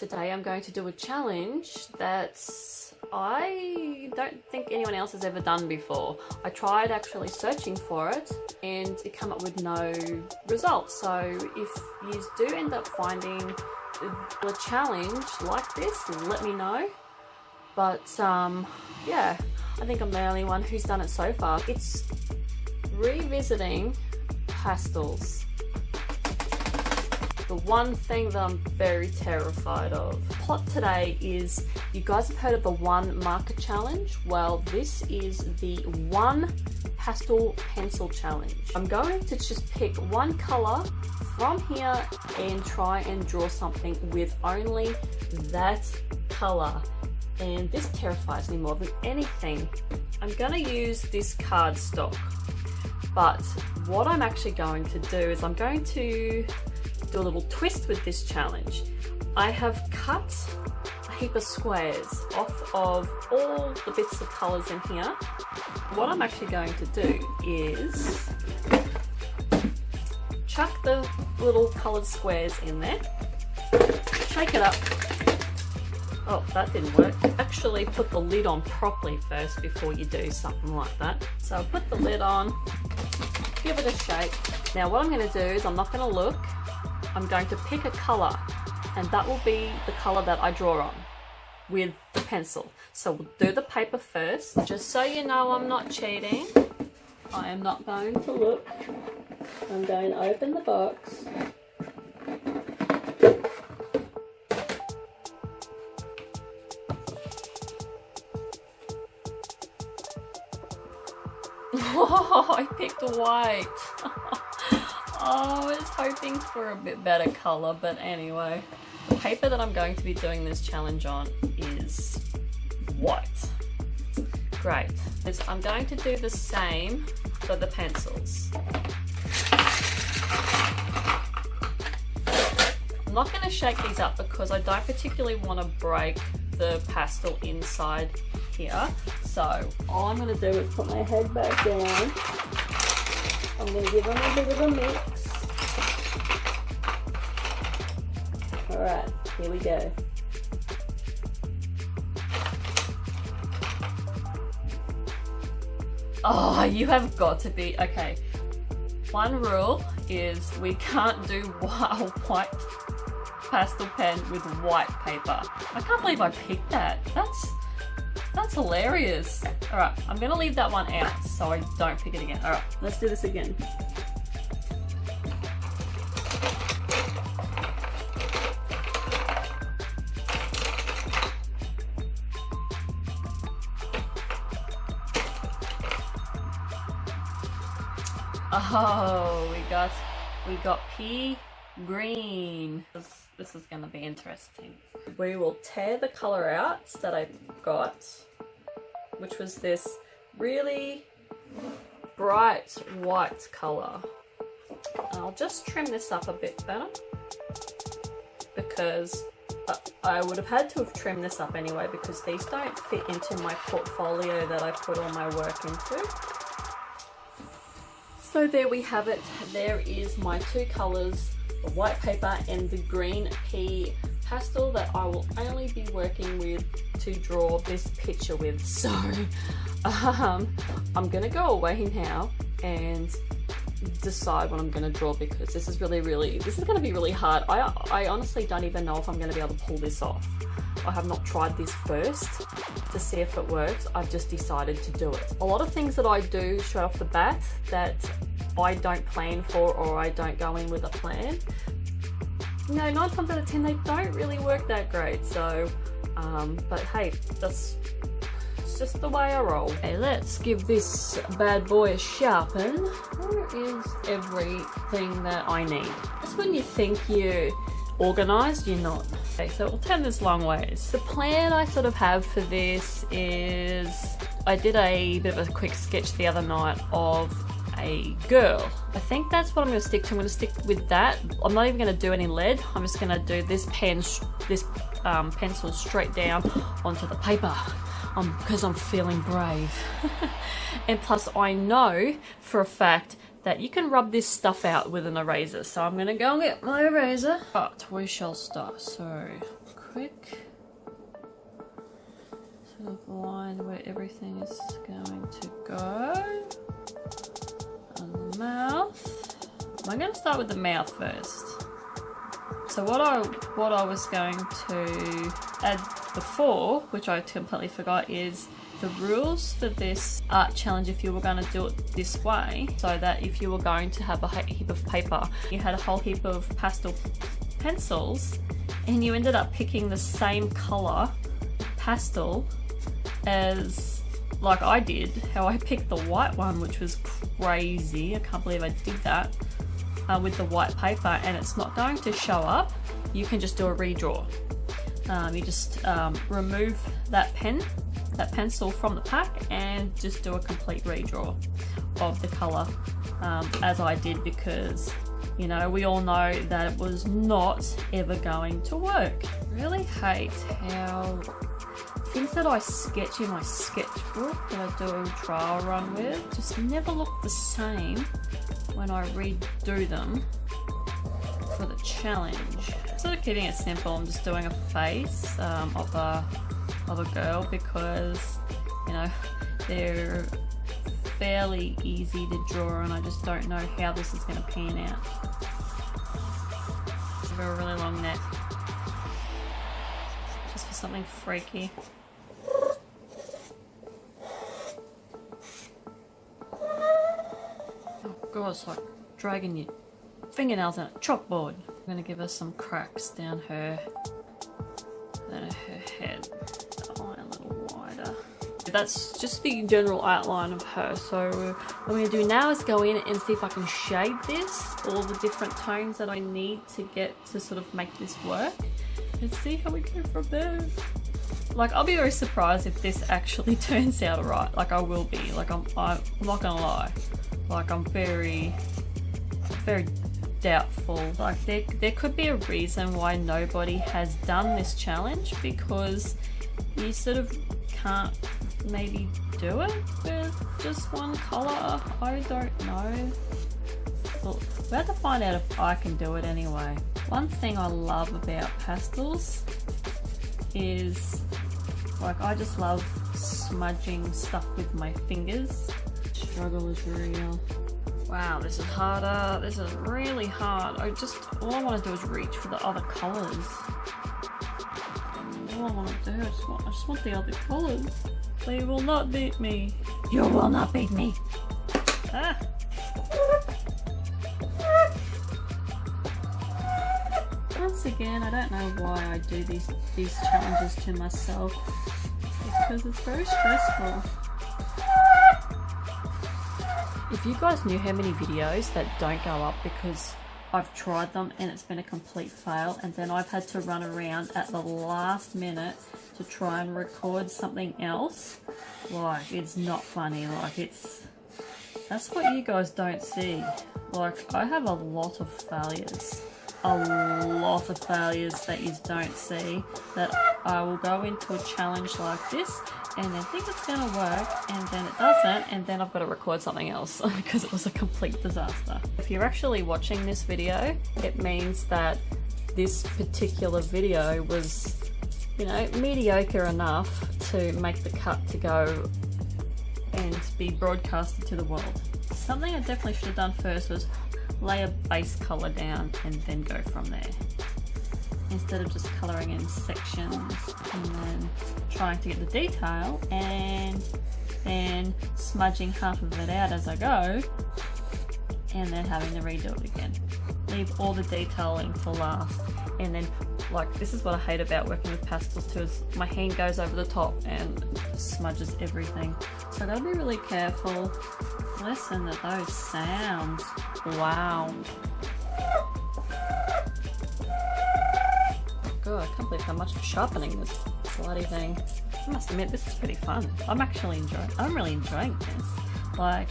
Today I'm going to do a challenge that I don't think anyone else has ever done before. I tried actually searching for it and it came up with no results. So if you do end up finding a challenge like this, let me know. But yeah, I think I'm the only one who's done it so far. It's revisiting pastels. The one thing that I'm very terrified of. Plot today is, you guys have heard of the one marker challenge? Well, this is the one pastel pencil challenge. I'm going to just pick one color from here and try and draw something with only that color. And this terrifies me more than anything. I'm gonna use this cardstock, but what I'm actually going to do is I'm going to do a little twist with this challenge. I have cut a heap of squares off of all the bits of colours in here. What I'm actually going to do is chuck the little coloured squares in there, shake it up. Oh, that didn't work. Actually put the lid on properly first before you do something like that. So I'll put the lid on, give it a shake. Now what I'm going to do is I'm not going to look. I'm going to pick a colour and that will be the colour that I draw on with the pencil. So we'll do the paper first. Just so you know, I'm not cheating. I am not going to look. I'm going to open the box. Oh, I picked white. Oh, I was hoping for a bit better colour, but anyway. The paper that I'm going to be doing this challenge on is white. Great. I'm going to do the same for the pencils. I'm not going to shake these up because I don't particularly want to break the pastel inside here. So all I'm going to do is put my head back down. I'm going to give them a bit of a mix. Alright, here we go. Oh, you have got to be... Okay, one rule is we can't do white pastel pen with white paper. I can't believe I picked that. That's hilarious. Alright, I'm going to leave that one out so I don't pick it again. Alright, let's do this again. Oh, we got pea green. This is going to be interesting. We will tear the colour out that I got, which was this really bright white colour. I'll just trim this up a bit better because I would have had to have trimmed this up anyway because these don't fit into my portfolio that I put all my work into. So there we have it. There is my two colours, the white paper and the green pea pastel that I will only be working with to draw this picture with. So I'm gonna go away now and decide what I'm gonna draw because this is gonna be really hard. I honestly don't even know if I'm gonna be able to pull this off. I have not tried this first to see if it works. I've just decided to do it. A lot of things that I do straight off the bat that I don't plan for or I don't go in with a plan, you know, 9 times out of 10 they don't really work that great. So but hey, it's just the way I roll. Okay, let's give this bad boy a sharpen. Where is everything that I need? Just when you think you're organised, you're not. Okay, so we'll turn this long ways. The plan I sort of have for this is, I did a bit of a quick sketch the other night of a girl. I think that's what I'm going to stick to. I'm going to stick with that. I'm not even going to do any lead. I'm just going to do this pencil straight down onto the paper because I'm feeling brave. And plus I know for a fact that you can rub this stuff out with an eraser. So I'm going to go and get my eraser. But we shall start. So quick sort of line where everything is going to go on the mouth. I'm going to start with the mouth first. So what I was going to add before, which I completely forgot, is the rules for this art challenge. If you were going to do it this way, so that if you were going to have a heap of paper, you had a whole heap of pastel pencils, and you ended up picking the same color pastel as like I did, how I picked the white one, which was crazy. I can't believe I did that. With the white paper, and it's not going to show up, you can just do a redraw. You just remove that pencil from the pack and just do a complete redraw of the color, as I did, because you know, we all know that it was not ever going to work. I really hate how things that I sketch in my sketchbook that I do a trial run with just never look the same when I redo them for the challenge. Sort of keeping it simple, I'm just doing a face of a girl, because you know they're fairly easy to draw and I just don't know how this is going to pan out. Give her a really long neck, just for something freaky. God, it's like dragging your fingernails on a chalkboard. I'm going to give her some cracks down her head. Oh, a little wider. That's just the general outline of her. So what I'm going to do now is go in and see if I can shade this, all the different tones that I need to get to sort of make this work, and see how we go from there. Like, I'll be very surprised if this actually turns out alright. Like, I will be. Like, I'm not gonna lie. Like, I'm very doubtful. Like, there could be a reason why nobody has done this challenge, because you sort of can't maybe do it with just one colour. I don't know. Well, we have to find out if I can do it anyway. One thing I love about pastels is, like, I just love smudging stuff with my fingers. Struggle is real. Wow, this is harder. This is really hard. All I want to do is reach for the other colours. All I want to do, I just want the other colours. They will not beat me. You will not beat me. Ah. Once again, I don't know why I do these challenges to myself, because it's very stressful. If you guys knew how many videos that don't go up because I've tried them and it's been a complete fail, and then I've had to run around at the last minute to try and record something else, like, it's not funny. Like, that's what you guys don't see. Like, I have a lot of failures. A lot of failures that you don't see, that I will go into a challenge like this and then think it's gonna work, and then it doesn't, and then I've got to record something else because it was a complete disaster. If you're actually watching this video, it means that this particular video was, you know, mediocre enough to make the cut to go and be broadcasted to the world. Something I definitely should have done first was lay a base colour down and then go from there, instead of just colouring in sections and then trying to get the detail and then smudging half of it out as I go and then having to redo it again. Leave all the detailing for last, and then, like, this is what I hate about working with pastels too, is my hand goes over the top and smudges everything. So I gotta be really careful. Listen to those sounds. Wow. God, I can't believe how much I'm sharpening this bloody thing. I must admit, this is pretty fun. I'm really enjoying this. Like,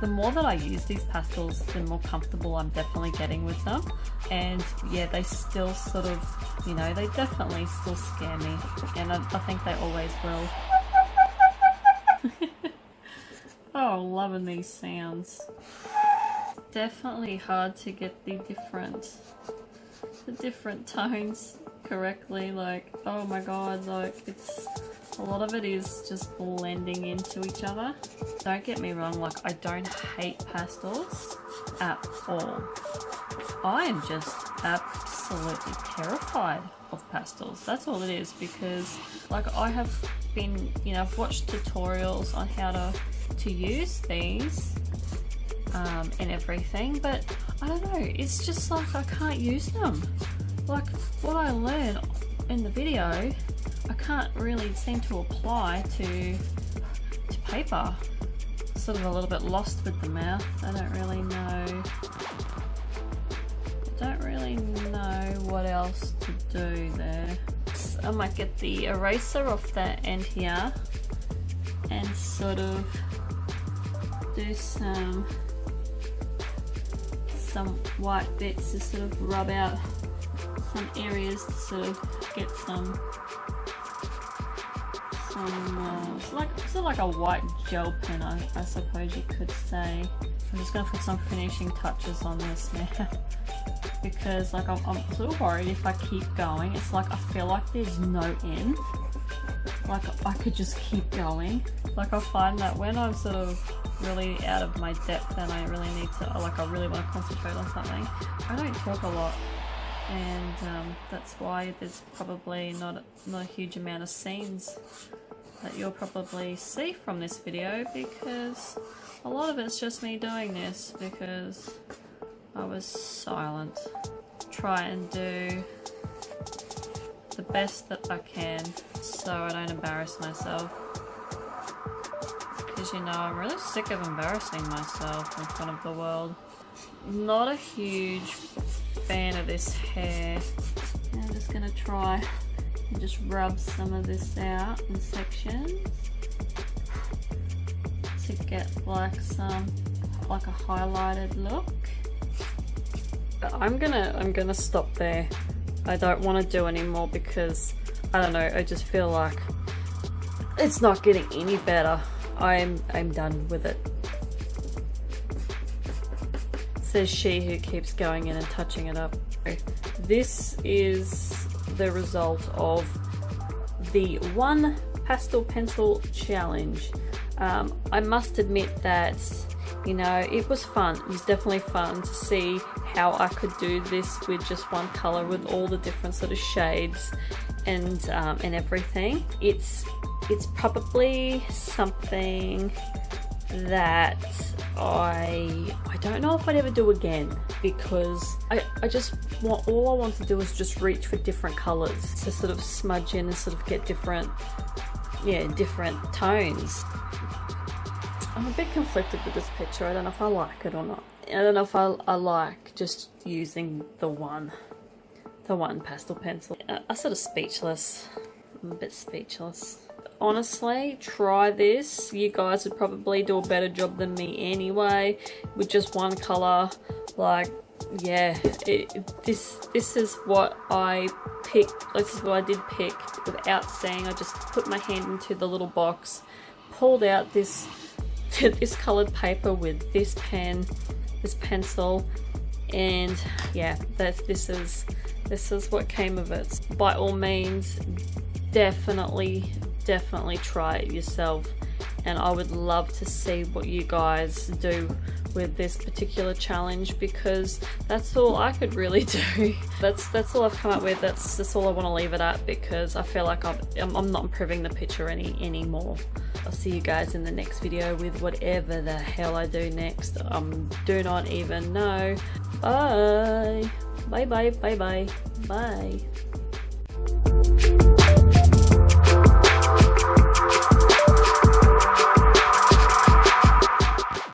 the more that I use these pastels, the more comfortable I'm definitely getting with them. And yeah, they still sort of, you know, they definitely still scare me. And I think they always will. Oh, loving these sounds. It's definitely hard to get the different tones correctly. Like, oh my god, like it's a lot of it is just blending into each other. Don't get me wrong, like I don't hate pastels at all. I am just absolutely terrified of pastels. That's all it is, because like I have been, you know, I've watched tutorials on how to use these and everything, but I don't know, it's just like I can't use them. Like what I learned in the video, I can't really seem to apply to paper. Sort of a little bit lost with the mouth. I don't really know what else to do there. I might get the eraser off that end here and sort of do some white bits to sort of rub out some areas to sort of get some it's sort of like a white gel pen, I suppose you could say. I'm just going to put some finishing touches on this now because like I'm sort of worried if I keep going. It's like I feel like there's no end. Like I could just keep going. Like I find that when I'm sort of really out of my depth and I really need to, like I really want to concentrate on something, I don't talk a lot. And that's why there's probably not a huge amount of scenes that you'll probably see from this video, because a lot of it's just me doing this because I was silent. Try and do the best that I can so I don't embarrass myself, because you know I'm really sick of embarrassing myself in front of the world. Not a huge fan of this hair. I'm just gonna try and just rub some of this out in sections to get like a highlighted look. I'm gonna stop there. I don't want to do any more because I don't know, I just feel like it's not getting any better. I'm done with it. Says she who keeps going in and touching it up. This is the result of the one pastel pencil challenge. I must admit that, you know, it was fun. It was definitely fun to see how I could do this with just one color with all the different sort of shades and everything. It's probably something that I don't know if I'd ever do again, because I just want, all I want to do is just reach for different colors to sort of smudge in and sort of get different tones. I'm a bit conflicted with this picture. I don't know if I like it or not. I don't know if I like just using the one pastel pencil. I'm sort of speechless. I'm a bit speechless. Honestly, try this. You guys would probably do a better job than me anyway with just one color. Like, yeah, this is what I picked. This is what I did pick without saying. I just put my hand into the little box, pulled out this colored paper with this pen, this pencil, and yeah, this is what came of it. By all means, definitely try it yourself, and I would love to see what you guys do with this particular challenge, because that's all I could really do. That's all I've come up with. That's all I want to leave it at, because I feel like I'm not improving the picture anymore. I'll see you guys in the next video with whatever the hell I do next. Do not even know. Bye. Bye.